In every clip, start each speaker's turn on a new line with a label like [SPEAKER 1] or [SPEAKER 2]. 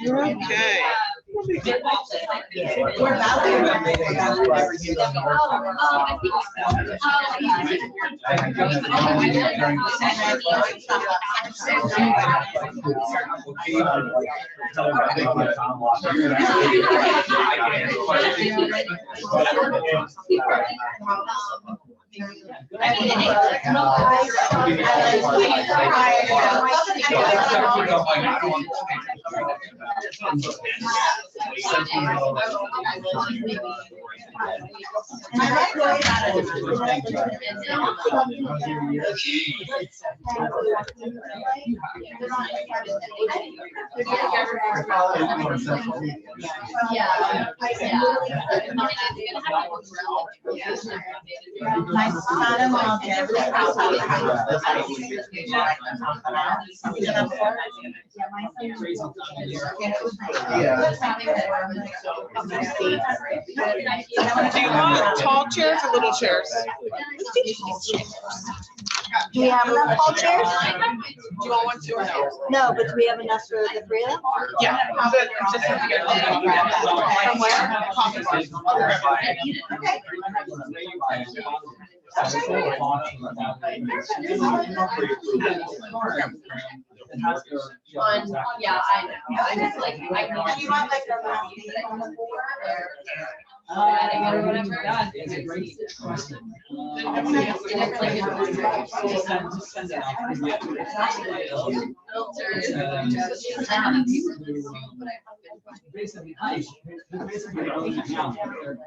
[SPEAKER 1] Okay.
[SPEAKER 2] We're
[SPEAKER 1] Do you want tall chairs or little chairs?
[SPEAKER 3] Do we have enough tall chairs?
[SPEAKER 1] Do you want one too or no?
[SPEAKER 3] No, but do we have enough for the 3 of them?
[SPEAKER 1] Yeah. But just have to get
[SPEAKER 3] From where?
[SPEAKER 4] Yeah, I know. I just like,
[SPEAKER 2] you want like the
[SPEAKER 5] It's a great question. Basically,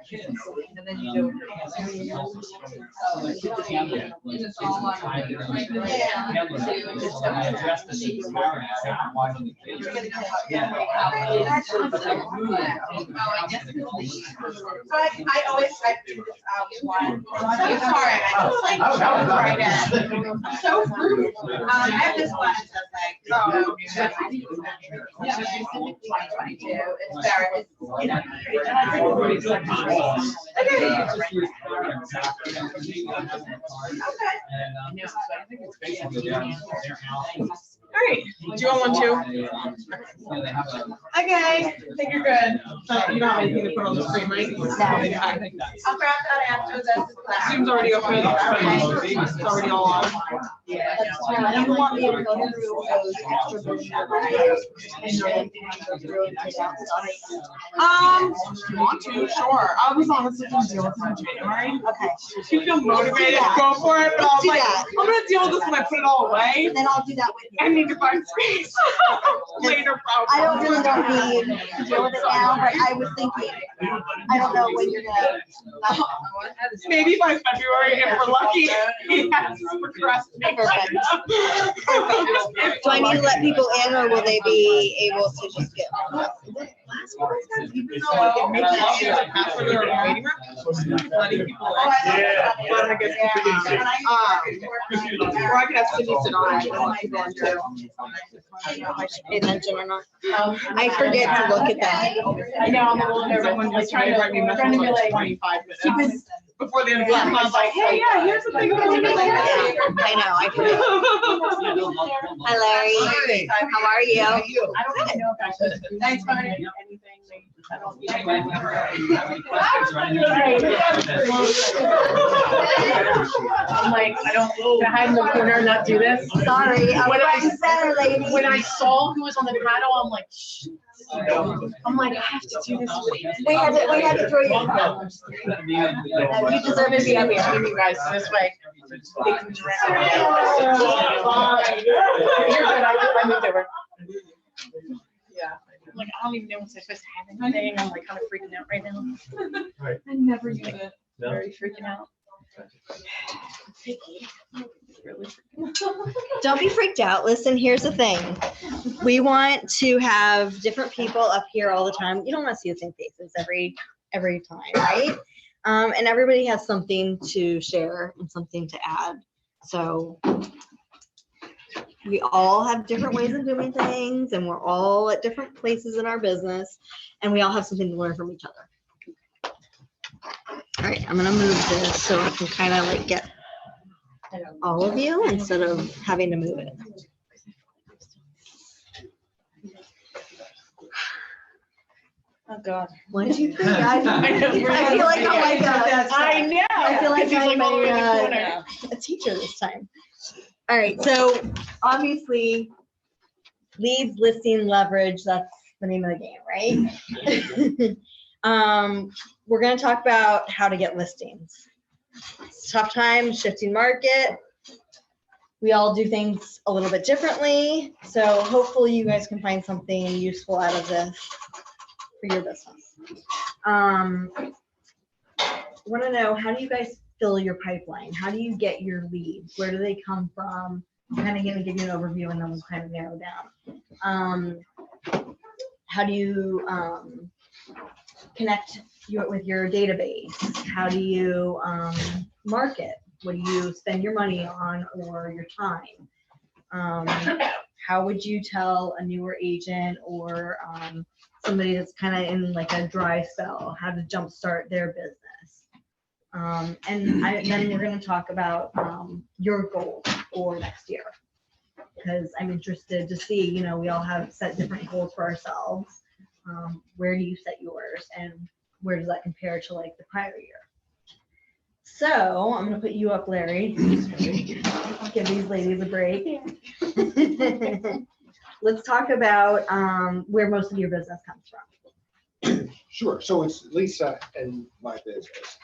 [SPEAKER 5] kids.
[SPEAKER 1] And then you do.
[SPEAKER 2] I always try to do this one. I'm sorry, I just like right in. I'm so rude. I have this one that says like, oh, 2022. It's very,
[SPEAKER 1] All right. Do you want one too? Okay. I think you're good. You don't have anything to put on the screen, right?
[SPEAKER 2] I'll grab that after this.
[SPEAKER 1] Zoom's already open. It's already all on.
[SPEAKER 3] And you want me to go through those extra versions of videos and then go through and take out stuff?
[SPEAKER 1] If you want to, sure. I was honestly gonna deal with it in January.
[SPEAKER 3] Okay.
[SPEAKER 1] If you feel motivated to go for it, but I was like, I'm gonna deal with this when I put it all away.
[SPEAKER 3] And then I'll do that with
[SPEAKER 1] I
[SPEAKER 3] you.
[SPEAKER 1] need to find space later, probably.
[SPEAKER 3] I don't really need to deal with it now, but I was thinking, I don't know when you're gonna.
[SPEAKER 1] Maybe by February, if we're lucky. Yes, procrastinate.
[SPEAKER 3] Perfect. Do I need to let people in, or will they be able to just get?
[SPEAKER 1] Even though we can make that shit like password or waiting room, letting people in. But I guess or I could have Cindy sit on it and let people in too.
[SPEAKER 3] I don't know if I should pay attention or not. I forget to look at that.
[SPEAKER 1] I know, someone was trying to write me a message like 25 minutes before the end of the month. I was like, hey, yeah, here's the thing.
[SPEAKER 3] I know, I forget. Hi, Larry. How are you?
[SPEAKER 1] I don't even know if I should. Thanks, Marty. Anything. I don't need I'm like, I don't, can I hide in the corner and not do this?
[SPEAKER 3] Sorry, I'm
[SPEAKER 1] When
[SPEAKER 3] getting better, lady.
[SPEAKER 1] When I saw who was on the paddle, I'm like, shh. I'm like, I have to do this.
[SPEAKER 3] We had to throw you.
[SPEAKER 1] You deserve to be up here with you guys this way. You're good. I moved over. Yeah. I'm like, I don't even know if I'm supposed to have anything. I'm like kind of freaking out right now. I never use it. Very freaking out. Really freaking out.
[SPEAKER 3] Don't be freaked out. Listen, here's the thing. We want to have different people up here all the time. You don't want to see the same faces every time, right? And everybody has something to share and something to add. So we all have different ways of doing things, and we're all at different places in our business, and we all have something to learn from each other. All right, I'm gonna move this so I can kind of like get all of you instead of having to move it.
[SPEAKER 1] Oh, God.
[SPEAKER 3] 1, 2, 3. I feel like I'm like
[SPEAKER 1] I know.
[SPEAKER 3] I feel like
[SPEAKER 1] 'cause he's
[SPEAKER 3] I'm
[SPEAKER 1] all the way in the
[SPEAKER 3] a,
[SPEAKER 1] corner.
[SPEAKER 3] a teacher this time. All right, so obviously leads, listing, leverage, that's the name of the game, right? We're gonna talk about how to get listings. It's a tough time, shifting market. We all do things a little bit differently. So hopefully you guys can find something useful out of this for your business. Want to know, how do you guys fill your pipeline? How do you get your leads? Where do they come from? I'm kind of going to give you an overview and then we'll kind of narrow down. How do you connect with your database? How do you market? What do you spend your money on or your time? How would you tell a newer agent or somebody that's kind of in like a dry spell how to jumpstart their business? Then we're going to talk about your goals for next year, because I'm interested to see, you know, we all have set different goals for ourselves. Where do you set yours and where does that compare to like the prior year? So I'm going to put you up, Larry. Give these ladies a break. Let's talk about where most of your business comes from.
[SPEAKER 6] Sure. So it's Lisa and my business.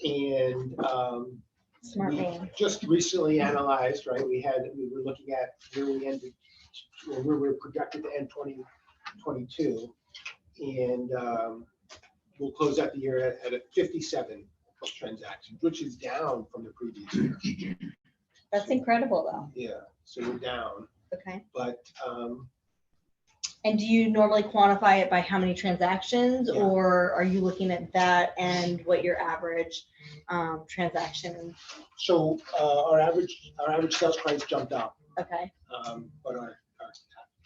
[SPEAKER 6] And
[SPEAKER 3] Smart
[SPEAKER 6] we
[SPEAKER 3] name.
[SPEAKER 6] just recently analyzed, right? We were looking at where we ended, where we were projected to end 2022. And we'll close out the year at 57 transactions, which is down from the previous year.
[SPEAKER 3] That's incredible though.
[SPEAKER 6] Yeah, so we're down.
[SPEAKER 3] Okay.
[SPEAKER 6] But
[SPEAKER 3] and do you normally quantify it by how many transactions,
[SPEAKER 6] Yeah.
[SPEAKER 3] or are you looking at that and what your average transaction?
[SPEAKER 6] so our average sales price jumped up,
[SPEAKER 3] Okay.
[SPEAKER 6] but our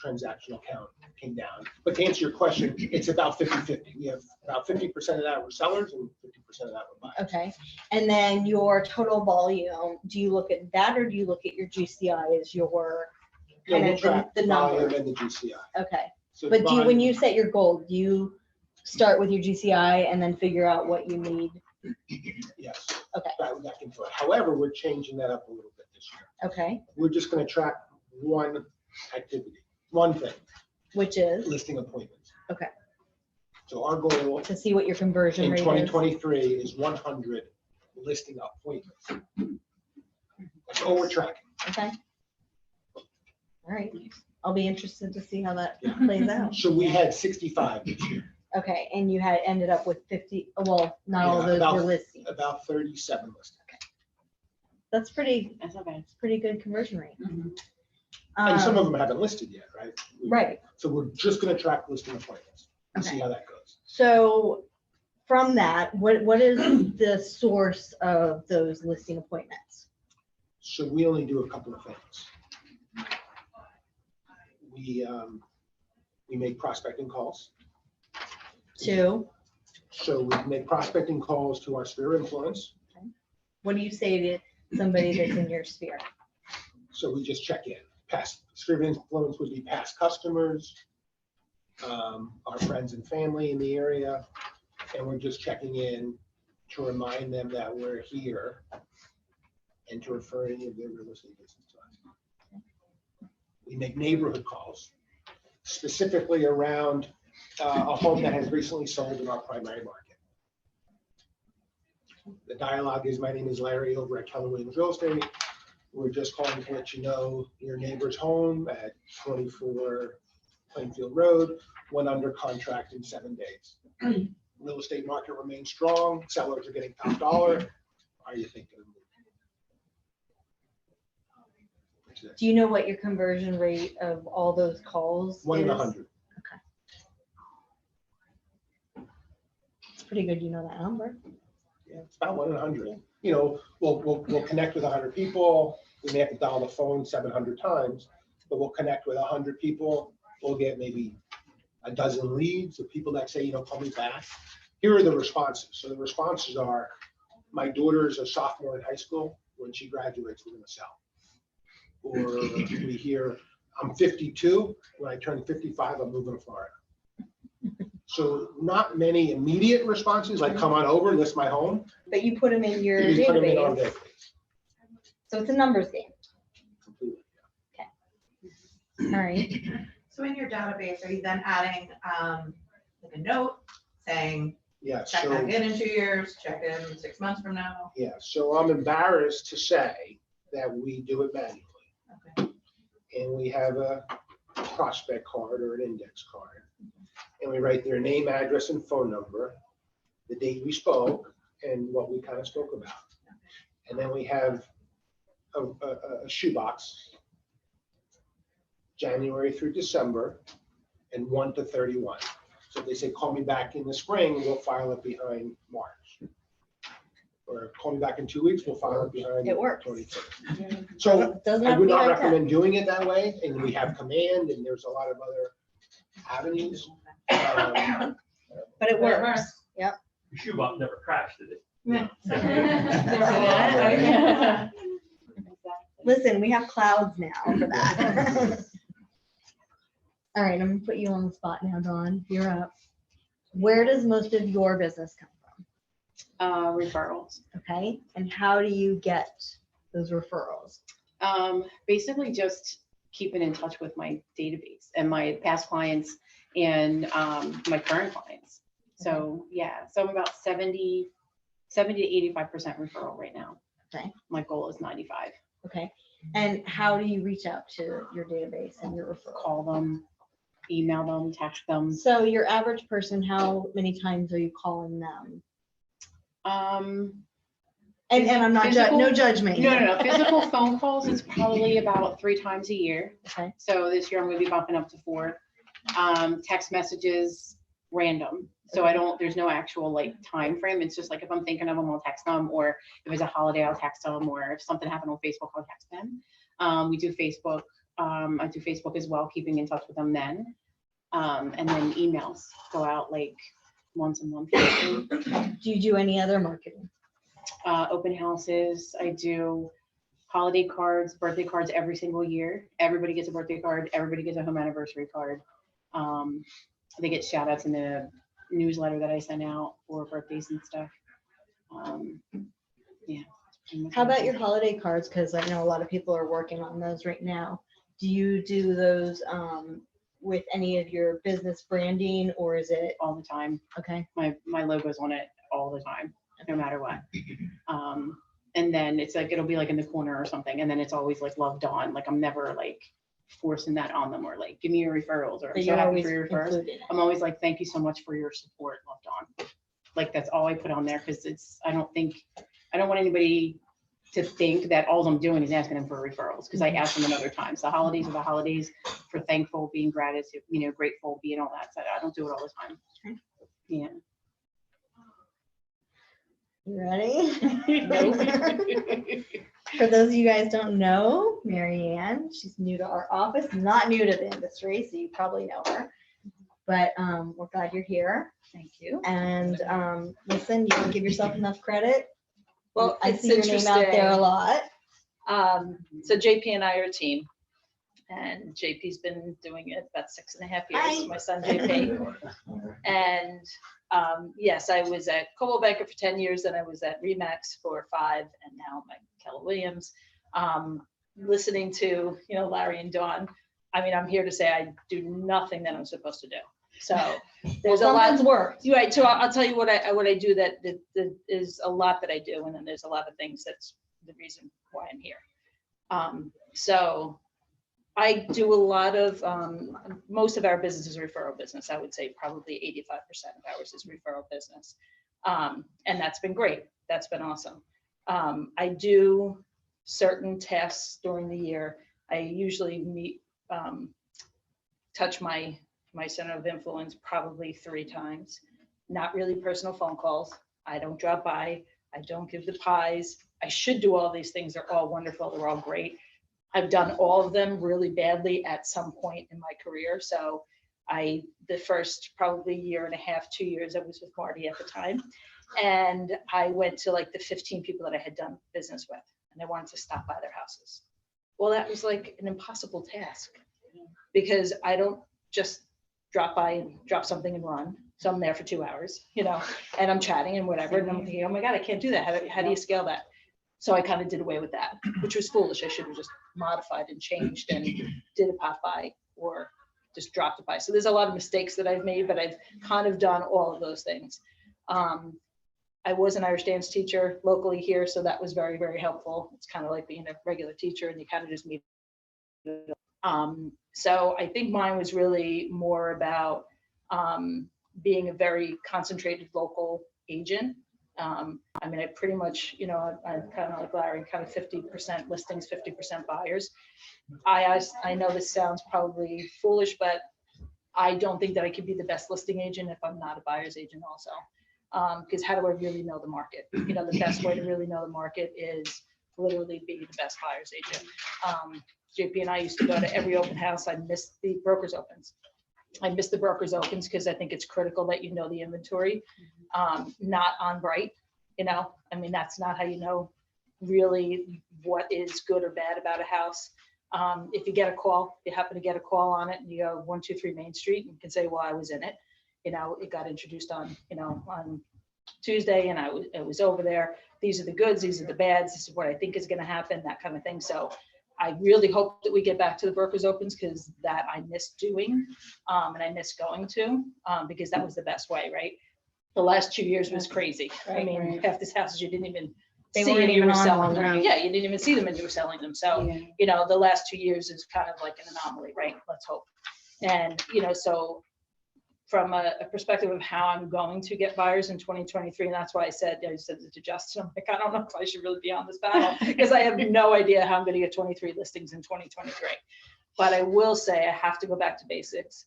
[SPEAKER 6] transactional count came down. But to answer your question, it's about 50-50. We have about 50% of that were sellers and 50% of that were buyers.
[SPEAKER 3] Okay. And then your total volume, do you look at that or do you look at your GCI as your
[SPEAKER 6] Yeah,
[SPEAKER 3] kind
[SPEAKER 6] we'll
[SPEAKER 3] of
[SPEAKER 6] track
[SPEAKER 3] the
[SPEAKER 6] volume
[SPEAKER 3] number?
[SPEAKER 6] and the GCI.
[SPEAKER 3] Okay.
[SPEAKER 6] So
[SPEAKER 3] But do you, when
[SPEAKER 6] volume-
[SPEAKER 3] you set your goal, do you start with your GCI and then figure out what you need?
[SPEAKER 6] Yes.
[SPEAKER 3] Okay.
[SPEAKER 6] Back into it. However, we're changing that up a little bit this year.
[SPEAKER 3] Okay.
[SPEAKER 6] We're just going to track one activity, one thing,
[SPEAKER 3] Which is
[SPEAKER 6] listing appointments.
[SPEAKER 3] Okay.
[SPEAKER 6] So our goal
[SPEAKER 3] to see what your conversion
[SPEAKER 6] in
[SPEAKER 3] rate is.
[SPEAKER 6] 2023 is 100 listing appointments. That's all we're tracking.
[SPEAKER 3] Okay. All right. I'll be interested to see how that
[SPEAKER 6] Yeah.
[SPEAKER 3] plays out.
[SPEAKER 6] So we had 65 this year,
[SPEAKER 3] Okay, and you had ended up with 50, well, not all
[SPEAKER 6] Yeah,
[SPEAKER 3] those
[SPEAKER 6] about-
[SPEAKER 3] were listings.
[SPEAKER 6] about 37 listings.
[SPEAKER 3] That's pretty,
[SPEAKER 1] That's okay.
[SPEAKER 3] it's pretty good conversion rate.
[SPEAKER 6] And some of
[SPEAKER 3] Um,
[SPEAKER 6] them haven't listed yet, right?
[SPEAKER 3] Right.
[SPEAKER 6] So we're just going to track listing appointments and see
[SPEAKER 3] Okay.
[SPEAKER 6] how that goes.
[SPEAKER 3] So from that, what is the source of those listing appointments?
[SPEAKER 6] So we only do a couple of things. We make prospecting calls.
[SPEAKER 3] Two,
[SPEAKER 6] So we make prospecting calls to our sphere of influence.
[SPEAKER 3] what do you say to somebody that's in your sphere?
[SPEAKER 6] So we just check in. Past sphere of influence would be past customers, our friends and family in the area, and we're just checking in to remind them that we're here and to refer any of their real estate business to us. We make neighborhood calls, specifically around a home that has recently sold in our primary market. The dialogue is, my name is Larry over at Keller Williams Real Estate. We're just calling to let you know your neighbor's home at 24 Plainfield Road went under contract in 7 days. Real estate market remains strong. Sellers are getting top dollar. Are you thinking of moving?
[SPEAKER 3] Do you know what your conversion rate of all those calls
[SPEAKER 6] 1 in
[SPEAKER 3] is?
[SPEAKER 6] 100.
[SPEAKER 3] It's pretty good, you know that number.
[SPEAKER 6] Yeah, it's about 1 in 100. You know, we'll connect with 100 people. We may have to dial the phone 700 times, but we'll connect with 100 people. We'll get maybe a dozen leads of people that say, you know, call me back. Here are the responses. So the responses are, my daughter is a sophomore in high school. When she graduates, we're going to sell. Or we hear, I'm 52. When I turn 55, I'm moving to Florida. So not many immediate responses, like come on over, list my home.
[SPEAKER 3] But you put them in your
[SPEAKER 6] We put them in our
[SPEAKER 3] database,
[SPEAKER 6] database.
[SPEAKER 3] so it's a numbers game.
[SPEAKER 6] Completely.
[SPEAKER 3] All right.
[SPEAKER 2] So in your database, are you then adding, like a note saying,
[SPEAKER 6] Yeah,
[SPEAKER 2] check
[SPEAKER 6] so,
[SPEAKER 2] back in 2 years, check in 6 months from now?
[SPEAKER 6] yeah, so I'm embarrassed to say that we do it manually.
[SPEAKER 2] Okay.
[SPEAKER 6] And we have a prospect card or an index card. And we write their name, address, and phone number, the date we spoke, and what we kind of spoke about. And then we have a shoebox, January through December, and 1 to 31. So if they say, call me back in the spring, we'll file it behind March. Or call me back in 2 weeks, we'll file it behind.
[SPEAKER 3] It works.
[SPEAKER 6] 21st. So
[SPEAKER 3] Doesn't
[SPEAKER 6] I
[SPEAKER 3] have to
[SPEAKER 6] would
[SPEAKER 3] be
[SPEAKER 6] not
[SPEAKER 3] like that.
[SPEAKER 6] recommend doing it that way, and we have command, and there's a lot of other avenues.
[SPEAKER 3] But it works.
[SPEAKER 7] Your shoebox never crashed, did it?
[SPEAKER 3] Listen, we have clouds now for that. All right, I'm gonna put you on the spot now, Dawn. You're up. Where does most of your business come from?
[SPEAKER 1] Referrals.
[SPEAKER 3] Okay, and how do you get those referrals?
[SPEAKER 1] Basically just keeping in touch with my database and my past clients and my current clients. So yeah, so I'm about 70 to 85% referral right now.
[SPEAKER 3] Okay.
[SPEAKER 1] My goal is 95.
[SPEAKER 3] Okay, and how do you reach out to your database and your referrals?
[SPEAKER 1] Call them, email them, text them.
[SPEAKER 3] So your average person, how many times are you calling them? And I'm not, no judgment.
[SPEAKER 1] No. Physical phone calls is probably about 3 times a year.
[SPEAKER 3] Okay,
[SPEAKER 1] So this year I'm gonna be bumping up to 4. Text messages, random. So there's no actual like time frame. It's just like if I'm thinking of them, I'll text them, or if it's a holiday, I'll text them, or if something happened on Facebook, I'll text them. We do Facebook. I do Facebook as well, keeping in touch with them then. And then emails go out like once a month.
[SPEAKER 3] do you do any other marketing?
[SPEAKER 1] Open houses. I do holiday cards, birthday cards every single year. Everybody gets a birthday card. Everybody gets a home anniversary card. They get shout outs in the newsletter that I send out for birthdays and stuff. Yeah.
[SPEAKER 3] How about your holiday cards? Because I know a lot of people are working on those right now. Do you do those with any of your business branding, or is it
[SPEAKER 1] All the time.
[SPEAKER 3] okay?
[SPEAKER 1] My logo's on it all the time, no matter what. And then it's like, it'll be like in the corner or something. And then it's always like Love Dawn. Like I'm never like forcing that on them or like, give me your referrals or
[SPEAKER 3] So
[SPEAKER 1] I'm so
[SPEAKER 3] you're
[SPEAKER 1] happy
[SPEAKER 3] always
[SPEAKER 1] for your referrals.
[SPEAKER 3] included in it.
[SPEAKER 1] I'm always like, thank you so much for your support, Love Dawn. Like that's all I put on there because I don't want anybody to think that all I'm doing is asking them for referrals because I ask them in other times. The holidays are the holidays for thankful, being gratitude, grateful, being all that. So I don't do it all the time. Yeah.
[SPEAKER 3] You ready?
[SPEAKER 1] Nope.
[SPEAKER 3] For those of you guys don't know, Mary Ann, she's new to our office, not new to the industry, so you probably know her. But we're glad you're here.
[SPEAKER 4] Thank you.
[SPEAKER 3] And listen, you don't give yourself enough credit.
[SPEAKER 4] Well,
[SPEAKER 3] I
[SPEAKER 4] it's
[SPEAKER 3] see your name out there a lot.
[SPEAKER 4] So JP and I are a team. And JP's been doing it about 6.5 years,
[SPEAKER 3] Hi.
[SPEAKER 4] my son JP. And yes, I was at Coldwell Banker for 10 years, then I was at Remax for 5, and now I'm at Keller Williams. Listening to, Larry and Dawn, I mean, I'm here to say I do nothing that I'm supposed to do. So there's a lot.
[SPEAKER 3] Something's worked.
[SPEAKER 4] You're right. So I'll tell you what I do that is a lot that I do, and then there's a lot of things that's the reason why I'm here. So I do a lot of most of our business is referral business. I would say probably 85% of ours is referral business, and that's been great. That's been awesome. I do certain tasks during the year. I usually touch my center of influence probably 3 times. Not really personal phone calls. I don't drop by. I don't give the pies. I should do all these things. They're all wonderful. They're all great. I've done all of them really badly at some point in my career. So the first probably 1.5 years, 2 years, I was with Marty at the time. And I went to like the 15 people that I had done business with, and I wanted to stop by their houses. Well, that was like an impossible task because I don't just drop by and drop something and run. So I'm there for 2 hours, and I'm chatting and whatever. And I'm thinking, oh my God, I can't do that. How do you scale that? So I kind of did away with that, which was foolish. I should have just modified and changed and did a pop by or just dropped it by. So there's a lot of mistakes that I've made, but I've kind of done all of those things. I was an Irish dance teacher locally here, so that was very, very helpful. It's kind of like being a regular teacher and you kind of just meet. So I think mine was really more about being a very concentrated local agent. I mean, I pretty much, I'm kind of like Larry, kind of 50% listings, 50% buyers. I know this sounds probably foolish, but I don't think that I could be the best listing agent if I'm not a buyer's agent also. Because how do I really know the market? The best way to really know the market is literally be the best buyer's agent. JP and I used to go to every open house. I missed the brokers opens. I miss the brokers opens because I think it's critical that you know the inventory, not on Bright. I mean, that's not how you know really what is good or bad about a house. If you get a call, you happen to get a call on it and you go 123 Main Street, and you can say, well, I was in it. It got introduced on Tuesday and I was over there. These are the goods, these are the bads, this is what I think is going to happen, that kind of thing. So I really hope that we get back to the brokers opens because that I miss doing and I miss going to because that was the best way, right? The last 2 years was crazy. I mean, half these houses you didn't even
[SPEAKER 3] They
[SPEAKER 4] see
[SPEAKER 3] weren't
[SPEAKER 4] and you
[SPEAKER 3] even
[SPEAKER 4] were
[SPEAKER 3] on
[SPEAKER 4] selling
[SPEAKER 3] one,
[SPEAKER 4] them.
[SPEAKER 3] right.
[SPEAKER 4] Yeah, you didn't even see them and you were selling them. So, the last 2 years is kind of like an anomaly, right? Let's hope. And, so from a perspective of how I'm going to get buyers in 2023. And that's why I said it to Justin, I'm like, I don't know if I should really be on this panel because I have no idea how I'm going to get 23 listings in 2023. But I will say I have to go back to basics.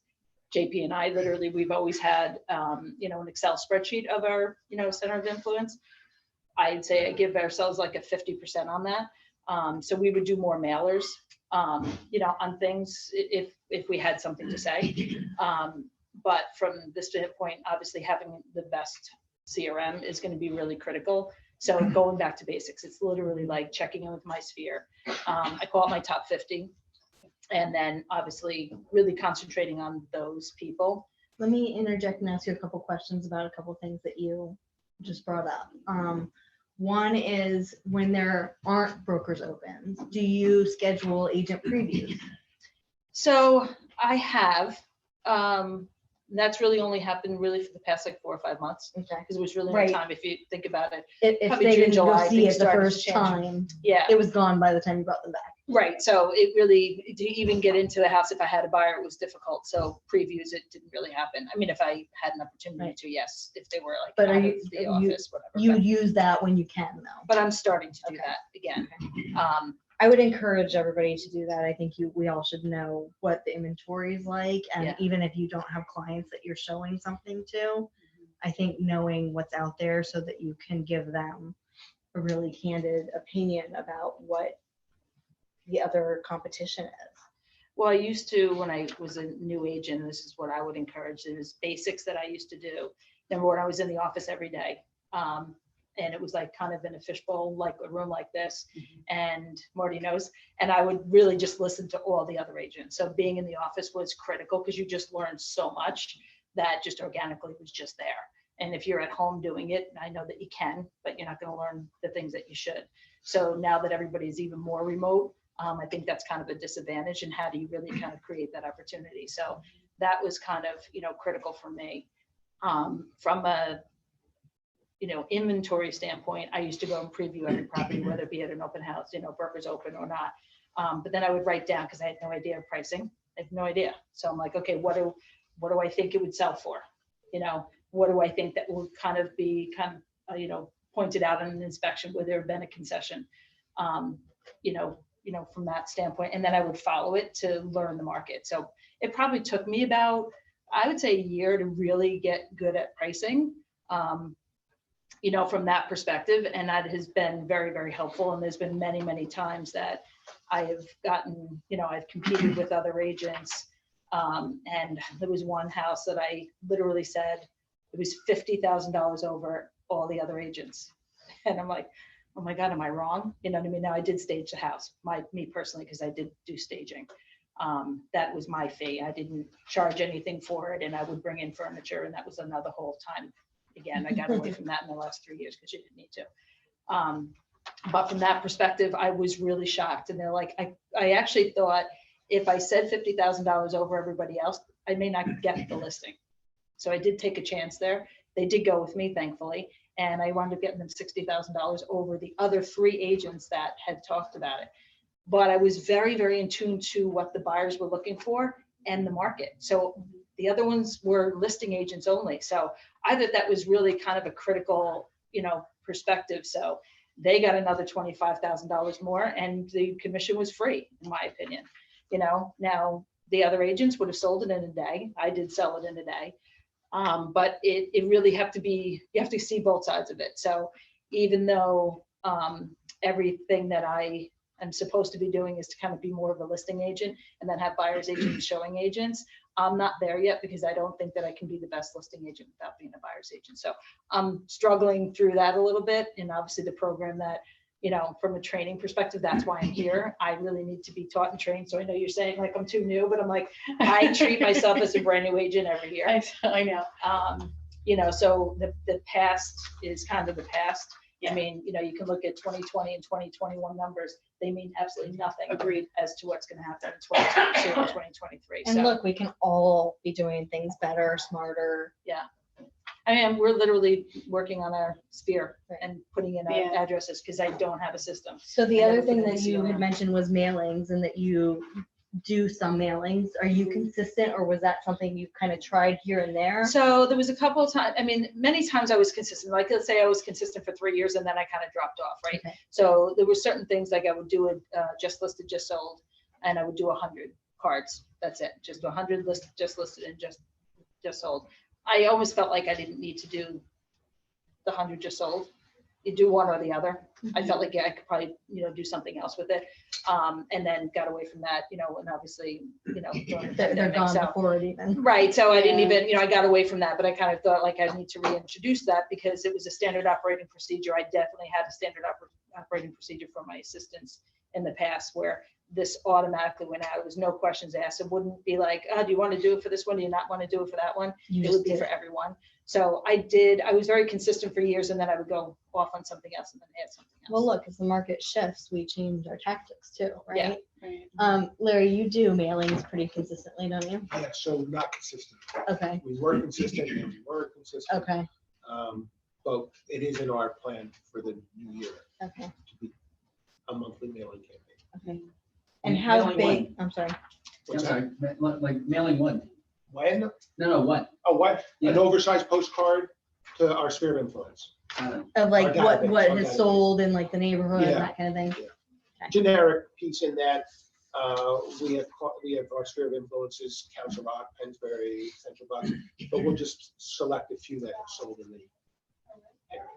[SPEAKER 4] JP and I literally, we've always had, an Excel spreadsheet of our, center of influence. I'd say I give ourselves like a 50% on that. So we would do more mailers, on things if we had something to say. But from this standpoint, obviously having the best CRM is going to be really critical. So going back to basics, it's literally like checking in with my sphere. I call it my top 50. And then obviously really concentrating on those people.
[SPEAKER 3] Let me interject and ask you a couple questions about a couple things that you just brought up. One is when there aren't brokers opens, do you schedule agent previews?
[SPEAKER 4] So I have, that's really only happened really for the past like 4 or 5 months.
[SPEAKER 3] Okay.
[SPEAKER 4] Because it was really
[SPEAKER 3] Right.
[SPEAKER 4] no time if you think about it.
[SPEAKER 3] If
[SPEAKER 4] Probably
[SPEAKER 3] they
[SPEAKER 4] June,
[SPEAKER 3] didn't go
[SPEAKER 4] July,
[SPEAKER 3] see
[SPEAKER 4] things
[SPEAKER 3] it the
[SPEAKER 4] started to
[SPEAKER 3] first
[SPEAKER 4] change.
[SPEAKER 3] time,
[SPEAKER 4] Yeah.
[SPEAKER 3] it was gone by the time you brought them back.
[SPEAKER 4] Right. So it really, to even get into the house, if I had a buyer, it was difficult. So previews, it didn't really happen. I mean, if I had an opportunity
[SPEAKER 3] Right.
[SPEAKER 4] to, yes, if they were like
[SPEAKER 3] But
[SPEAKER 4] out
[SPEAKER 3] are
[SPEAKER 4] of
[SPEAKER 3] you-
[SPEAKER 4] the
[SPEAKER 3] are you-
[SPEAKER 4] office, whatever.
[SPEAKER 3] You use that when you can though.
[SPEAKER 4] But I'm starting to do
[SPEAKER 3] Okay.
[SPEAKER 4] that again.
[SPEAKER 3] I would encourage everybody to do that. I think we all should know what the inventory is like. And
[SPEAKER 4] Yeah.
[SPEAKER 3] even if you don't have clients that you're showing something to, I think knowing what's out there so that you can give them a really candid opinion about what the other competition is.
[SPEAKER 4] Well, I used to, when I was a new agent, this is what I would encourage, it was basics that I used to do. Number one, I was in the office every day. And it was like kind of in a fishbowl, like a room like this, and Marty knows. And I would really just listen to all the other agents. So being in the office was critical because you just learned so much that just organically was just there. And if you're at home doing it, I know that you can, but you're not going to learn the things that you should. So now that everybody's even more remote, I think that's kind of a disadvantage. And how do you really kind of create that opportunity? So that was kind of, critical for me. From a, inventory standpoint, I used to go and preview every property, whether it be at an open house, brokers open or not. But then I would write down, because I had no idea of pricing. I have no idea. So I'm like, okay, what do I think it would sell for? What do I think that will kind of be pointed out in an inspection? Would there have been a concession? From that standpoint, and then I would follow it to learn the market. So it probably took me about, I would say, a year to really get good at pricing, from that perspective. And that has been very, very helpful. And there's been many, many times that I have gotten, I've competed with other agents. And there was one house that I literally said it was $50,000 over all the other agents. And I'm like, oh my God, am I wrong? You know what I mean? Now I did stage the house, me personally, because I did do staging. That was my fee. I didn't charge anything for it, and I would bring in furniture, and that was another whole time. Again, I got away from that in the last 3 years because you didn't need to. But from that perspective, I was really shocked. And they're like, I actually thought if I said $50,000 over everybody else, I may not get the listing. So I did take a chance there. They did go with me, thankfully. And I wound up getting them $60,000 over the other 3 agents that had talked about it. But I was very, very in tune to what the buyers were looking for and the market. So the other ones were listing agents only. So I thought that was really kind of a critical, perspective. So they got another $25,000 more, and the commission was free, in my opinion. Now the other agents would have sold it in a day. I did sell it in a day. But it really you have to see both sides of it. So even though everything that I am supposed to be doing is to kind of be more of a listing agent and then have buyer's agents, showing agents, I'm not there yet because I don't think that I can be the best listing agent without being a buyer's agent. So I'm struggling through that a little bit. And obviously the program that, from a training perspective, that's why I'm here. I really need to be taught and trained. So I know you're saying like I'm too new, but I'm like, I treat myself as a brand new agent every year.
[SPEAKER 1] I know.
[SPEAKER 4] So the past is kind of the past. I mean, you can look at 2020 and 2021 numbers. They mean absolutely nothing.
[SPEAKER 1] Agreed.
[SPEAKER 4] As to what's going to happen in 2022 and 2023.
[SPEAKER 3] And look, we can all be doing things better, smarter.
[SPEAKER 4] I mean, we're literally working on our sphere
[SPEAKER 3] Right.
[SPEAKER 4] and putting in our
[SPEAKER 1] Yeah.
[SPEAKER 4] addresses because I don't have a system.
[SPEAKER 3] So the
[SPEAKER 4] I
[SPEAKER 3] other
[SPEAKER 4] never
[SPEAKER 3] thing
[SPEAKER 4] put
[SPEAKER 3] that
[SPEAKER 4] the
[SPEAKER 3] you
[SPEAKER 4] seal
[SPEAKER 3] had
[SPEAKER 4] on.
[SPEAKER 3] mentioned was mailings, and that you do some mailings. Are you consistent, or was that something you kind of tried here and there?
[SPEAKER 4] So there was a couple of times, I mean, many times I was consistent. Like, let's say I was consistent for 3 years and then I kind of dropped off, right?
[SPEAKER 3] Okay.
[SPEAKER 4] So there were certain things like I would do it just listed, just sold, and I would do 100 cards. That's it. Just 100 listed, just listed, and just sold. I almost felt like I didn't need to do the 100 just sold. You do one or the other. I felt like I could probably, do something else with it. And then got away from that, and obviously, during the
[SPEAKER 3] They're
[SPEAKER 4] pandemic,
[SPEAKER 3] gone
[SPEAKER 4] so-
[SPEAKER 3] before it even.
[SPEAKER 4] Right, so I didn't
[SPEAKER 1] Yeah.
[SPEAKER 4] even, I got away from that, but I kind of thought like I need to reintroduce that because it was a standard operating procedure. I definitely had a standard operating procedure for my assistants in the past where this automatically went out. It was no questions asked. It wouldn't be like, do you want to do it for this one? Do you not want to do it for that one?
[SPEAKER 3] You
[SPEAKER 4] It
[SPEAKER 3] just
[SPEAKER 4] would be
[SPEAKER 3] did.
[SPEAKER 4] for everyone. So I was very consistent for years, and then I would go off on something else and then add something else.
[SPEAKER 3] Well, look, as the market shifts, we change our tactics too, right?
[SPEAKER 1] Right.
[SPEAKER 3] Larry, you do mailings pretty consistently, don't you?
[SPEAKER 6] Yeah, so not consistent.
[SPEAKER 3] Okay,
[SPEAKER 6] We were consistent and we were consistent.
[SPEAKER 3] okay,
[SPEAKER 6] But it is in our plan for the new year
[SPEAKER 3] okay,
[SPEAKER 6] to be a monthly mailing campaign.
[SPEAKER 3] okay. And how
[SPEAKER 8] Mailing
[SPEAKER 3] big, I'm sorry,
[SPEAKER 8] I'm
[SPEAKER 6] What's that?
[SPEAKER 8] sorry, like mailing one?
[SPEAKER 6] When?
[SPEAKER 8] No, what?
[SPEAKER 6] Oh, what?
[SPEAKER 8] Yeah.
[SPEAKER 6] An oversized postcard to our sphere of influence.
[SPEAKER 3] of like
[SPEAKER 6] Our
[SPEAKER 3] what
[SPEAKER 6] database, our
[SPEAKER 3] has
[SPEAKER 6] database.
[SPEAKER 3] sold in like the neighborhood and
[SPEAKER 6] Yeah.
[SPEAKER 3] that kind of thing?
[SPEAKER 6] Generic piece in that, we have our sphere of influences, Council Rock, Pennsbury, Central Bucks, but we'll just select a few that have sold in the area.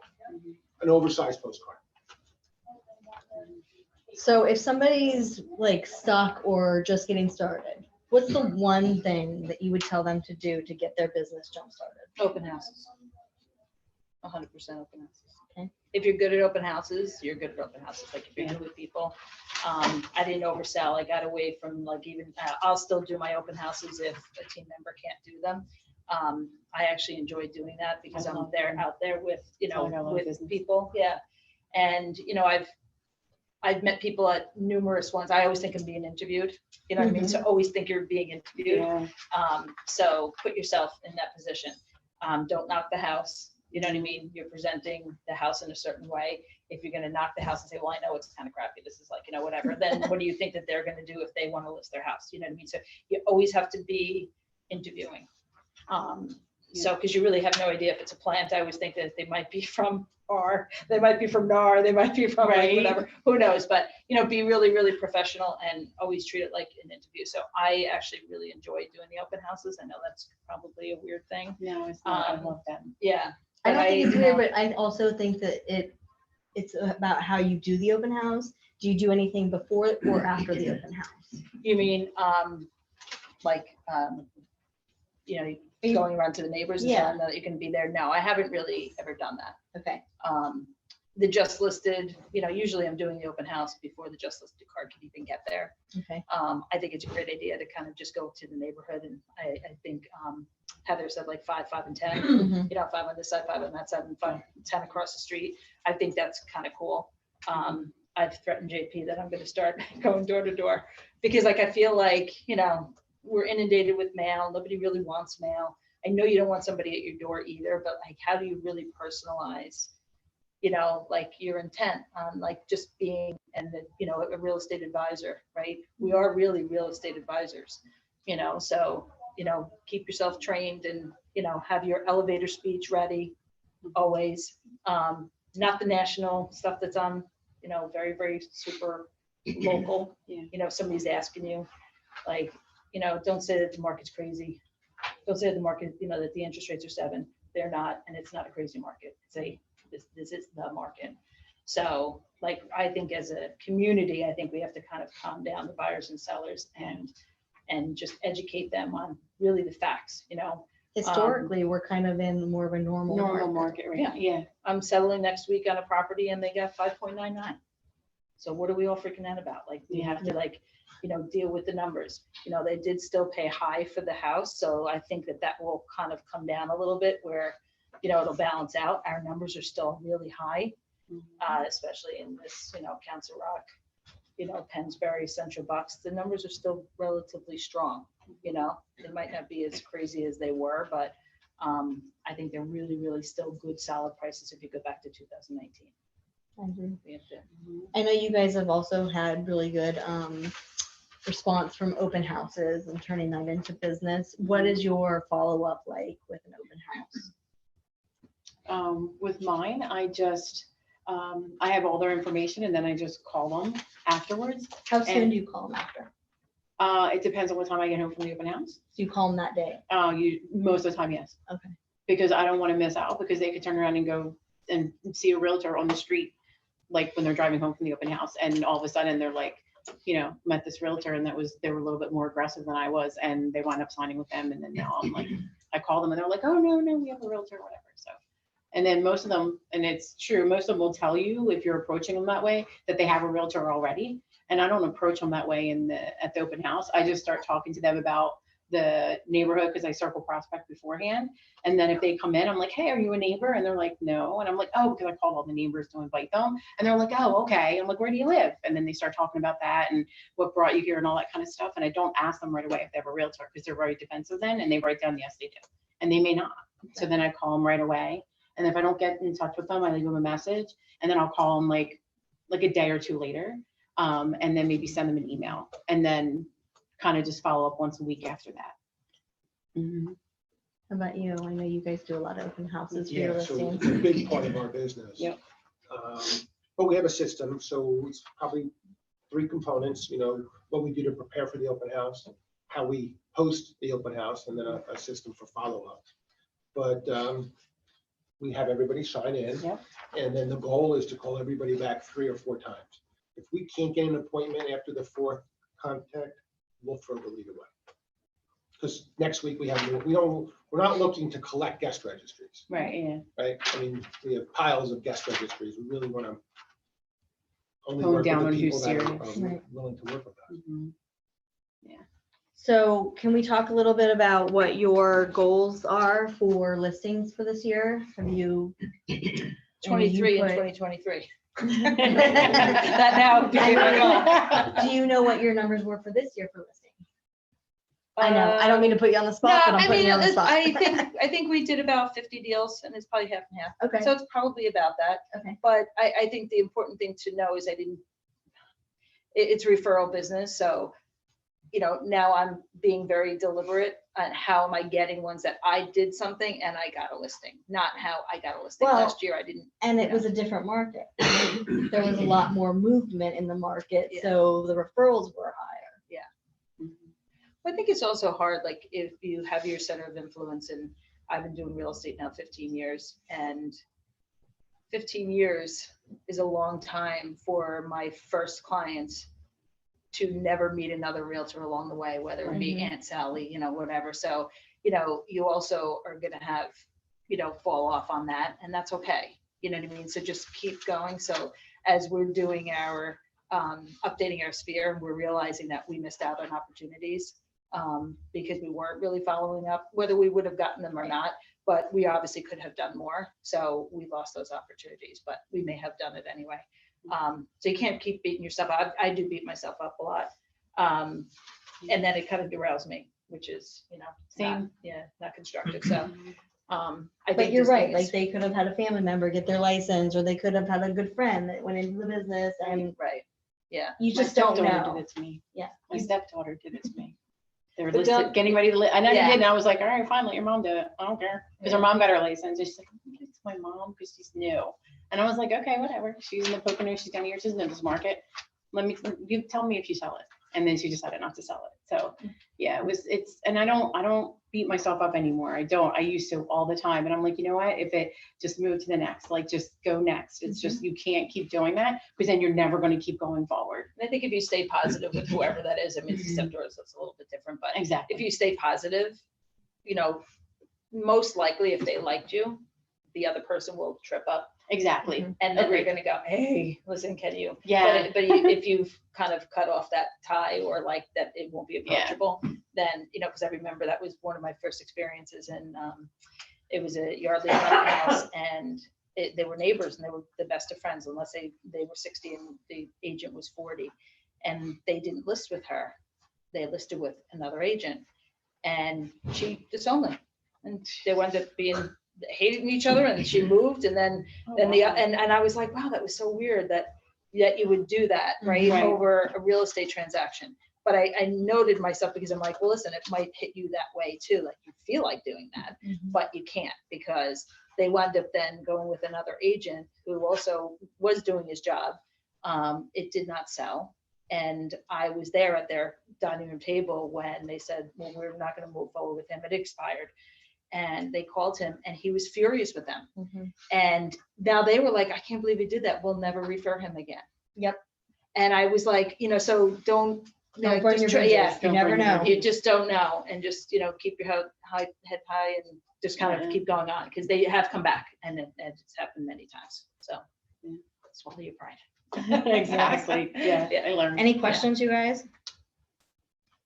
[SPEAKER 6] An oversized postcard.
[SPEAKER 3] So if somebody's like stuck or just getting started, what's the one thing that you would tell them to do to get their business jump started?
[SPEAKER 4] Open houses. 100% open houses.
[SPEAKER 3] Okay.
[SPEAKER 4] If you're good at open houses, you're good at open houses. Like if you're good with people. I didn't oversell. I got away from like even, I'll still do my open houses if a team member can't do them. I actually enjoy doing that because
[SPEAKER 1] I
[SPEAKER 4] I'm
[SPEAKER 1] love
[SPEAKER 4] there
[SPEAKER 1] them.
[SPEAKER 4] out there with,
[SPEAKER 1] Oh, I love
[SPEAKER 4] with
[SPEAKER 1] business.
[SPEAKER 4] people. Yeah. And, I've met people at numerous ones. I always think I'm being interviewed. You know what I mean? So always think you're being interviewed.
[SPEAKER 1] Yeah.
[SPEAKER 4] So put yourself in that position. Don't knock the house. You know what I mean? You're presenting the house in a certain way. If you're going to knock the house and say, well, I know it's kind of crappy. This is like, whatever. Then what do you think that they're going to do if they want to list their house? You know what I mean? So you always have to be interviewing. So, because you really have no idea if it's a plant. I always think that they might be from R, they might be from NAR, they might be from like
[SPEAKER 1] Right.
[SPEAKER 4] whatever, who knows? But, be really, really professional and always treat it like an interview. So I actually really enjoy doing the open houses. I know that's probably a weird thing.
[SPEAKER 1] No, it's not. I
[SPEAKER 4] Um,
[SPEAKER 1] love that.
[SPEAKER 4] Yeah.
[SPEAKER 3] I don't
[SPEAKER 4] but
[SPEAKER 3] think it's
[SPEAKER 4] you
[SPEAKER 3] weird,
[SPEAKER 4] know,
[SPEAKER 3] but I also think that it's about how you do the open house. Do you do anything before or after the open house?
[SPEAKER 4] You mean, going around to the neighbors and
[SPEAKER 3] Yeah.
[SPEAKER 4] telling them that you can be there? No, I haven't really ever done that.
[SPEAKER 3] Okay,
[SPEAKER 4] the just listed, usually I'm doing the open house before the just listed card can even get there.
[SPEAKER 3] Okay.
[SPEAKER 4] I think it's a great idea to kind of just go to the neighborhood, and I think Heather said like 5, 5, and 10.
[SPEAKER 3] Mhm.
[SPEAKER 4] 5 on this side, 5 on that side, and 5, 10 across the street. I think that's kind of cool. I've threatened JP that I'm going to start going door to door because I feel like, we're inundated with mail. Nobody really wants mail. I know you don't want somebody at your door either, but like, how do you really personalize, like your intent on like just being a real estate advisor, right? We are really real estate advisors, so, keep yourself trained and, have your elevator speech ready always. Not the national stuff that's on, very, very super local.
[SPEAKER 1] Yeah.
[SPEAKER 4] Somebody's asking you, like, don't say that the market's crazy. Don't say that the market, that the interest rates are 7. They're not, and it's not a crazy market. This is the market. So like, I think as a community, I think we have to kind of calm down the buyers and sellers and just educate them on really the facts,
[SPEAKER 3] Historically, we're kind of in more of a normal
[SPEAKER 1] market, right?
[SPEAKER 4] Yeah.
[SPEAKER 1] Yeah.
[SPEAKER 4] I'm settling next week on a property and they got 5.99. So what are we all freaking out about? Like, we have to like, deal with the numbers. They did still pay high for the house. So I think that will kind of come down a little bit where, it'll balance out. Our numbers are still really high, especially in this, Council Rock, Pennsbury, Central Bucks. The numbers are still relatively strong. They might not be as crazy as they were, but I think they're really, really still good, solid prices if you go back to 2019.
[SPEAKER 3] I agree.
[SPEAKER 4] We have to,
[SPEAKER 3] I know you guys have also had really good response from open houses and turning that into business. What is your follow-up like with an open house?
[SPEAKER 1] With mine, I just, I have all their information and then I just call them afterwards.
[SPEAKER 3] How soon
[SPEAKER 1] And-
[SPEAKER 3] do you call them after?
[SPEAKER 1] It depends on what time I get home from the open house.
[SPEAKER 3] Do you call them that day?
[SPEAKER 1] Most of the time, yes.
[SPEAKER 3] Okay.
[SPEAKER 1] Because I don't want to miss out because they could turn around and go and see a realtor on the street, like when they're driving home from the open house, and all of a sudden they're like, met this realtor and they were a little bit more aggressive than I was, and they wound up signing with them, and then now I'm like, I call them and they're like, oh no, we have a realtor, whatever. So, and then most of them, and it's true, most of them will tell you if you're approaching them that way that they have a realtor already. And I don't approach them that way at the open house. I just start talking to them about the neighborhood because I circle prospect beforehand. And then if they come in, I'm like, hey, are you a neighbor? And they're like, no. And I'm like, oh, because I called all the neighbors to invite them. And they're like, oh, okay. I'm like, where do you live? And then they start talking about that and what brought you here and all that kind of stuff. And I don't ask them right away if they have a realtor because they're very defensive then, and they write down, yes, they do. And they may not. So then I call them right away. And if I don't get in touch with them, I leave them a message, and then I'll call them like a day or two later. And then maybe send them an email, and then kind of just follow up once a week after that.
[SPEAKER 3] How about you? I know you guys do a lot of open houses for your
[SPEAKER 6] Yeah, so
[SPEAKER 3] listings.
[SPEAKER 6] it's a big part of our business.
[SPEAKER 1] Yep.
[SPEAKER 6] But we have a system, so it's probably 3 components, what we do to prepare for the open house, how we host the open house, and then a system for follow-up. But we have everybody sign in.
[SPEAKER 1] Yep.
[SPEAKER 6] And then the goal is to call everybody back 3 or 4 times. If we can't get an appointment after the 4th contact, we'll throw the lead away. Because next week we're not looking to collect guest registries,
[SPEAKER 1] Right, yeah.
[SPEAKER 6] right? I mean, we have piles of guest registries. We really want to only
[SPEAKER 1] Hone
[SPEAKER 6] work with
[SPEAKER 1] down
[SPEAKER 6] the
[SPEAKER 1] on
[SPEAKER 6] people
[SPEAKER 1] who's
[SPEAKER 6] that
[SPEAKER 1] serious.
[SPEAKER 6] are
[SPEAKER 3] Right.
[SPEAKER 6] willing to work with us.
[SPEAKER 1] Mhm.
[SPEAKER 3] So can we talk a little bit about what your goals are for listings for this year? Have you?
[SPEAKER 4] 23 and
[SPEAKER 3] input?
[SPEAKER 4] 2023. That now would be my goal.
[SPEAKER 3] Do you know what your numbers were for this year for listings? I know, I don't mean to put you on the
[SPEAKER 4] No,
[SPEAKER 3] spot, but I'm
[SPEAKER 4] I
[SPEAKER 3] putting
[SPEAKER 4] mean,
[SPEAKER 3] you on the spot.
[SPEAKER 4] I think we did about 50 deals, and it's probably half and half.
[SPEAKER 3] Okay,
[SPEAKER 4] So it's probably about that.
[SPEAKER 3] okay,
[SPEAKER 4] But I think the important thing to know is it's referral business. So, now I'm being very deliberate on how am I getting ones that I did something and I got a listing, not how I got a listing
[SPEAKER 3] Well,
[SPEAKER 4] last year. I didn't.
[SPEAKER 3] and it was a different market. There was a lot more movement in the market,
[SPEAKER 4] Yeah.
[SPEAKER 3] so the referrals were higher.
[SPEAKER 4] I think it's also hard, like if you have your center of influence, and I've been doing real estate now 15 years, and 15 years is a long time for my first clients to never meet another realtor along the way, whether it be
[SPEAKER 3] Mhm.
[SPEAKER 4] Aunt Sally, whatever. So, you also are going to have, fall off on that, and that's okay. You know what I mean? So just keep going. So as we're doing our, updating our sphere, we're realizing that we missed out on opportunities because we weren't really following up, whether we would have gotten them or not, but we obviously could have done more. So we lost those opportunities, but we may have done it anyway. So you can't keep beating yourself up. I do beat myself up a lot. And then it kind of derails me, which is, you know,
[SPEAKER 1] Same.
[SPEAKER 4] not constructive. So I
[SPEAKER 3] But
[SPEAKER 4] think
[SPEAKER 3] you're
[SPEAKER 4] just
[SPEAKER 3] right,
[SPEAKER 4] things-
[SPEAKER 3] like they could have had a family member get their license, or they could have had a good friend that went into the business, and
[SPEAKER 4] right. Yeah.
[SPEAKER 3] you
[SPEAKER 1] My
[SPEAKER 3] just don't
[SPEAKER 1] stepdaughter
[SPEAKER 3] know.
[SPEAKER 1] did it to me.
[SPEAKER 3] Yeah.
[SPEAKER 1] My stepdaughter did it to me. They were
[SPEAKER 4] But
[SPEAKER 1] listed,
[SPEAKER 4] don't-
[SPEAKER 1] getting ready to, and I
[SPEAKER 4] Yeah.
[SPEAKER 1] did, and I was like, all right, fine, let your mom do it. I don't care. Because her
[SPEAKER 4] Yeah.
[SPEAKER 1] mom got her license. And she's like, it's my mom because she's new. And I was like, okay, whatever. She's in the Pocono, she's down here, she's in the market. You tell me if you sell it. And then she decided not to sell it. So yeah, and I don't beat myself up anymore. I used to all the time. And I'm like, you know what? If it just move to the next, like just go next. It's just, you can't keep doing that because then you're never going to keep going forward.
[SPEAKER 4] And I think if you stay positive with whoever that is, I mean,
[SPEAKER 1] Mhm.
[SPEAKER 4] stepdaughters, that's a little bit different, but
[SPEAKER 1] Exactly.
[SPEAKER 4] if you stay positive, you know, most likely if they liked you, the other person will trip up
[SPEAKER 1] Exactly.
[SPEAKER 3] Mhm.
[SPEAKER 4] and then they're
[SPEAKER 1] Agreed.
[SPEAKER 4] gonna go, hey, listen, can you?
[SPEAKER 1] Yeah.
[SPEAKER 4] But if you've kind of cut off that tie or like that it won't be
[SPEAKER 1] Yeah.
[SPEAKER 4] approachable, then, you know, because I remember that was one of my first experiences and it was a Yardley apartment house and they were neighbors and they were the best of friends unless they were 60 and the agent was 40. And they didn't list with her. They listed with another agent and she disowned them. And they wound up hating each other and she moved and then and I was like, wow, that was so weird that you would do that, right?
[SPEAKER 1] Right.
[SPEAKER 4] Over a real estate transaction. But I noted myself because I'm like, well, listen, it might hit you that way too. Like you feel like doing that, but you can't because they wound up then going with another agent who also was doing his job. It did not sell. And I was there at their dining room table when they said, well, we're not going to move forward with him. It expired. And they called him and he was furious with them.
[SPEAKER 3] Mhm.
[SPEAKER 4] And now they were like, I can't believe he did that. We'll never refer him again.
[SPEAKER 3] Yep.
[SPEAKER 4] And I was like, you know, so don't, you know,
[SPEAKER 3] Don't burn
[SPEAKER 4] just
[SPEAKER 3] your
[SPEAKER 4] try,
[SPEAKER 3] bridges.
[SPEAKER 4] yeah,
[SPEAKER 3] You
[SPEAKER 1] Don't
[SPEAKER 3] never
[SPEAKER 1] burn your
[SPEAKER 3] know.
[SPEAKER 1] bridges.
[SPEAKER 4] you just don't know. And just, you know, keep your head high and just kind
[SPEAKER 1] Yeah.
[SPEAKER 4] of keep going on because they have come back and it's happened many times. So
[SPEAKER 1] Yeah.
[SPEAKER 4] swallow your pride.
[SPEAKER 1] Exactly. Yeah, I learned.
[SPEAKER 3] Any questions, you guys?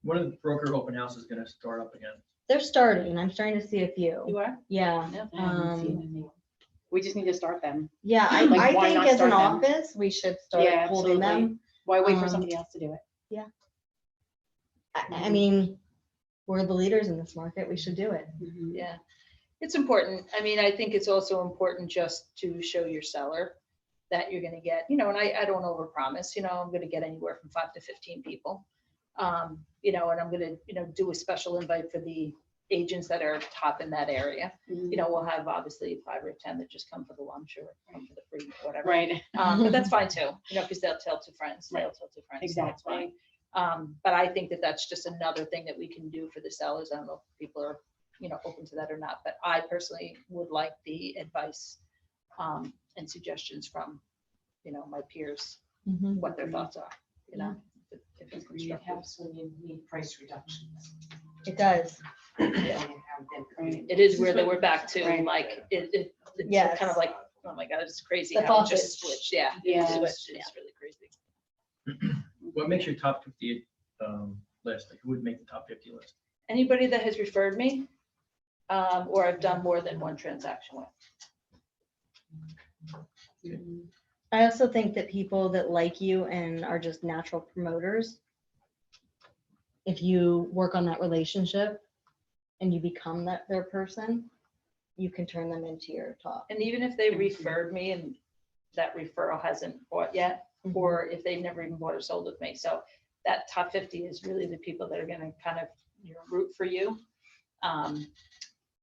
[SPEAKER 8] When are the broker open house is gonna start up again?
[SPEAKER 3] They're starting. I'm starting to see a
[SPEAKER 1] You
[SPEAKER 3] few.
[SPEAKER 1] are?
[SPEAKER 3] Yeah.
[SPEAKER 1] No, I haven't seen any. We just need to start them.
[SPEAKER 3] Yeah,
[SPEAKER 1] Like,
[SPEAKER 3] I
[SPEAKER 1] why
[SPEAKER 3] think
[SPEAKER 1] not
[SPEAKER 3] as an
[SPEAKER 1] start them?
[SPEAKER 3] office, we should start
[SPEAKER 1] Yeah,
[SPEAKER 3] holding
[SPEAKER 1] absolutely.
[SPEAKER 3] them.
[SPEAKER 1] Why wait for
[SPEAKER 3] Um,
[SPEAKER 1] somebody else to do it?
[SPEAKER 3] I mean, we're the leaders in this market. We should do it.
[SPEAKER 4] Yeah, it's important. I mean, I think it's also important just to show your seller that you're gonna get, you know, and I don't overpromise, you know, I'm gonna get anywhere from 5 to 15 people. You know, and I'm gonna, you know, do a special invite for the agents that are top in that area. You know, we'll have obviously 5 or 10 that just come for the lunch or come for the free, whatever.
[SPEAKER 1] Right,
[SPEAKER 4] But that's fine too, you know, because they'll tell two friends, they'll tell two friends. so that's
[SPEAKER 1] exactly.
[SPEAKER 4] fine. But I think that that's just another thing that we can do for the sellers. I don't know if people are, you know, open to that or not, but I personally would like the advice and suggestions from, you know, my peers,
[SPEAKER 3] Mhm.
[SPEAKER 4] what their thoughts are, you know. if it's
[SPEAKER 5] We
[SPEAKER 4] constructive.
[SPEAKER 5] absolutely need price reductions.
[SPEAKER 3] It does.
[SPEAKER 1] Right.
[SPEAKER 4] It is weird that we're back to
[SPEAKER 1] Right.
[SPEAKER 4] like, it's
[SPEAKER 3] Yes.
[SPEAKER 4] kind of like, oh my God, it's crazy
[SPEAKER 3] The
[SPEAKER 4] how it just
[SPEAKER 3] faucet.
[SPEAKER 4] switched, yeah.
[SPEAKER 1] Yeah.
[SPEAKER 4] Switched, it's really crazy.
[SPEAKER 8] What makes your top 50 list? Like who would make the top 50 list?
[SPEAKER 4] Anybody that has referred me, or I've done more than one transaction with.
[SPEAKER 3] I also think that people that like you and are just natural promoters, if you work on that relationship and you become their person, you can turn them into your top.
[SPEAKER 4] And even if they referred me and that referral hasn't bought yet, or if they've never even bought or sold with me. So that top 50 is really the people that are gonna kind of, you know, root for you.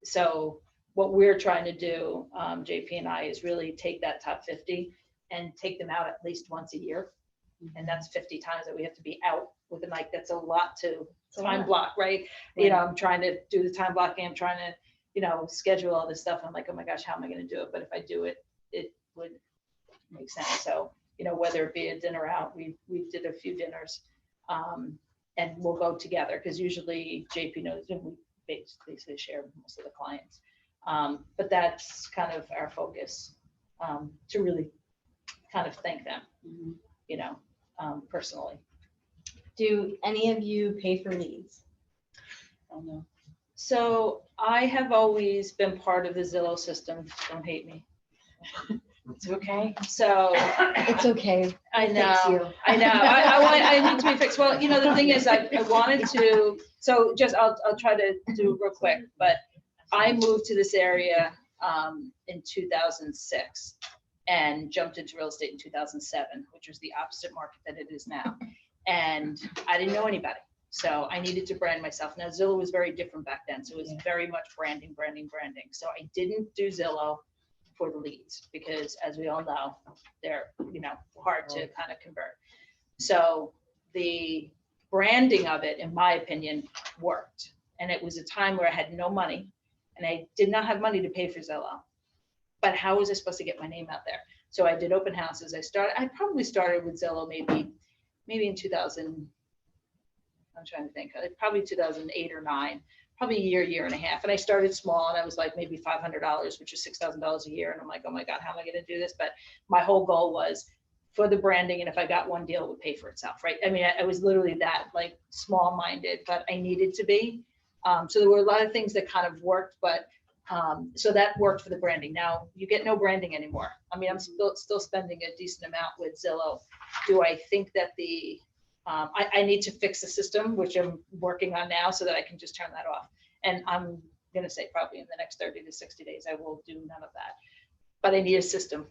[SPEAKER 4] So what we're trying to do, JP and I, is really take that top 50 and take them out at least once a year. And that's 50 times that we have to be out with the mic. That's a lot to
[SPEAKER 3] It's a
[SPEAKER 4] time
[SPEAKER 3] lot.
[SPEAKER 4] block, right? You know, I'm trying to do the time blocking, I'm trying to, you know, schedule all this stuff. I'm like, oh my gosh, how am I gonna do it? But if I do it, it would make sense. So, you know, whether it be a dinner out, we did a few dinners, and we'll go together, because usually JP knows, and we basically share most of the clients. But that's kind of our focus. to really kind of thank them,
[SPEAKER 1] Mhm.
[SPEAKER 4] you know, personally.
[SPEAKER 3] Do any of you pay for leads?
[SPEAKER 1] Oh, no.
[SPEAKER 4] So I have always been part of the Zillow system. Don't hate me.
[SPEAKER 1] It's okay.
[SPEAKER 4] So
[SPEAKER 3] It's okay.
[SPEAKER 4] I
[SPEAKER 3] Fix
[SPEAKER 4] know,
[SPEAKER 3] you.
[SPEAKER 4] I know. I need to be fixed. Well, you know, the thing is, I wanted to, so just, I'll try to do it real quick, but I moved to this area in 2006 and jumped into real estate in 2007, which was the opposite market that it is now. And I didn't know anybody. So I needed to brand myself. Now Zillow was very different back then. So it was very much branding. So I didn't do Zillow for the leads because, as we all know, they're, you know, hard to kind of convert. So the branding of it, in my opinion, worked. And it was a time where I had no money and I did not have money to pay for Zillow. But how was I supposed to get my name out there? So I did open houses. I probably started with Zillow maybe in 2000. I'm trying to think, probably 2008 or 9, probably a year and a half. And I started small and I was like maybe $500, which is $6,000 a year. And I'm like, oh my God, how am I going to do this? But my whole goal was for the branding. And if I got one deal, it would pay for itself, right? I mean, I was literally that like small minded, but I needed to be. So there were a lot of things that kind of worked, but so that worked for the branding. Now you get no branding anymore. I mean, I'm still spending a decent amount with Zillow. Do I think that I need to fix the system, which I'm working on now so that I can just turn that off. And I'm going to say probably in the next 30 to 60 days, I will do none of that. But I need a system,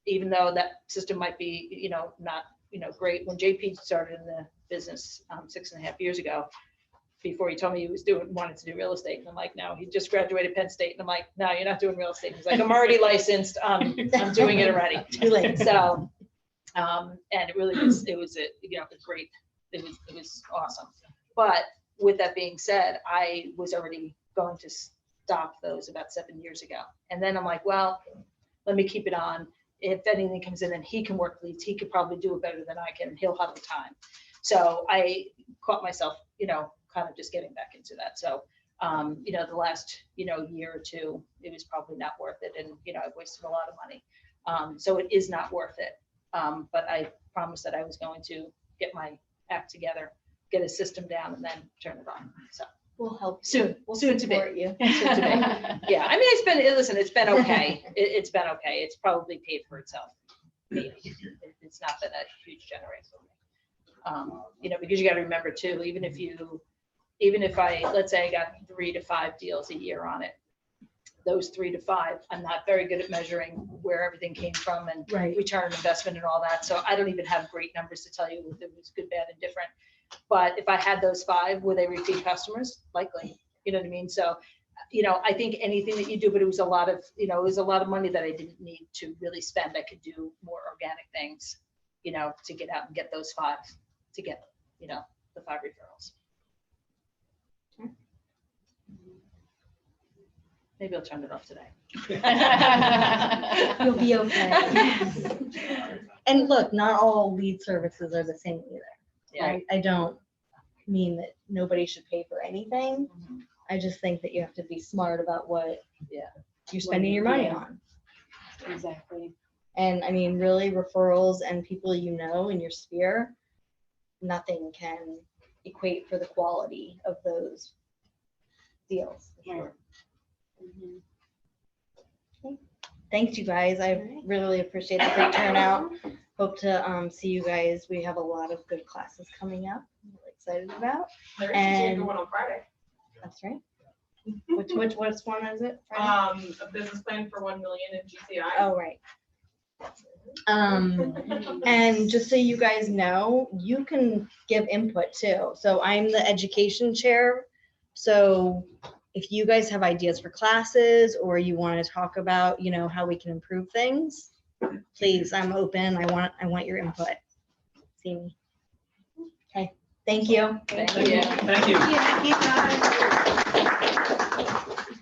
[SPEAKER 4] even though that system might be, you know, not, you know, great. When JP started in the business 6.5 years ago, before he told me he wanted to do real estate. And I'm like, no, he just graduated Penn State. And I'm like, no, you're not doing real estate. He's like, I'm already licensed. I'm doing it already.
[SPEAKER 3] Too late.
[SPEAKER 4] So, and it really was, it was great. It was awesome. But with that being said, I was already going to stop those about 7 years ago. And then I'm like, well, let me keep it on. If anything comes in and he can work leads, he could probably do it better than I can. He'll have the time. So I caught myself, you know, kind of just getting back into that. So, you know, the last, you know, year or two, it was probably not worth it. And, you know, I've wasted a lot of money. So it is not worth it. But I promised that I was going to get my act together, get a system down, and then turn it on. So
[SPEAKER 3] We'll help.
[SPEAKER 4] soon,
[SPEAKER 3] We'll
[SPEAKER 4] soon to be.
[SPEAKER 3] support you.
[SPEAKER 4] Soon to be. Yeah, I mean, it's been okay. It's been okay. It's probably paid for itself. Maybe. It's not been a huge generator for me. You know, because you got to remember too, even if I, let's say I got 3 to 5 deals a year on it, those 3 to 5, I'm not very good at measuring where everything came from and
[SPEAKER 3] Right.
[SPEAKER 4] return on investment and all that. So I don't even have great numbers to tell you if it was good, bad, and different. But if I had those 5, were they repeat customers? Likely, you know what I mean? So, you know, I think anything that you do, but it was a lot of, you know, it was a lot of money that I didn't need to really spend. I could do more organic things, you know, to get out and get those 5, to get, you know, the 5 referrals. Maybe I'll turn it off today.
[SPEAKER 3] You'll be okay. And look, not all lead services are the same either.
[SPEAKER 4] Yeah.
[SPEAKER 3] I don't mean that nobody should pay for anything.
[SPEAKER 4] Mhm.
[SPEAKER 3] I just think that you have to be smart about what
[SPEAKER 4] Yeah.
[SPEAKER 3] you're spending your money
[SPEAKER 1] Yeah.
[SPEAKER 3] on.
[SPEAKER 1] Exactly.
[SPEAKER 3] And I mean, really, referrals and people you know in your sphere, nothing can equate for the quality of those deals. For sure.
[SPEAKER 1] Mhm.
[SPEAKER 3] Thanks, you guys. I really appreciate the great turnout. Hope to see you guys. We have a lot of good classes coming up. I'm really excited about.
[SPEAKER 2] There's
[SPEAKER 3] And-
[SPEAKER 2] a good one on Friday.
[SPEAKER 3] That's right. Which one is it? Friday?
[SPEAKER 2] A business plan for 1 million in GCI.
[SPEAKER 3] Oh, right. And just so you guys know, you can give input too. So I'm the education chair. So if you guys have ideas for classes or you want to talk about, you know, how we can improve things, please, I'm open. I want your input. See me. Okay, thank you.
[SPEAKER 4] Thank you.
[SPEAKER 8] Thank you.
[SPEAKER 2] Yeah, keep going.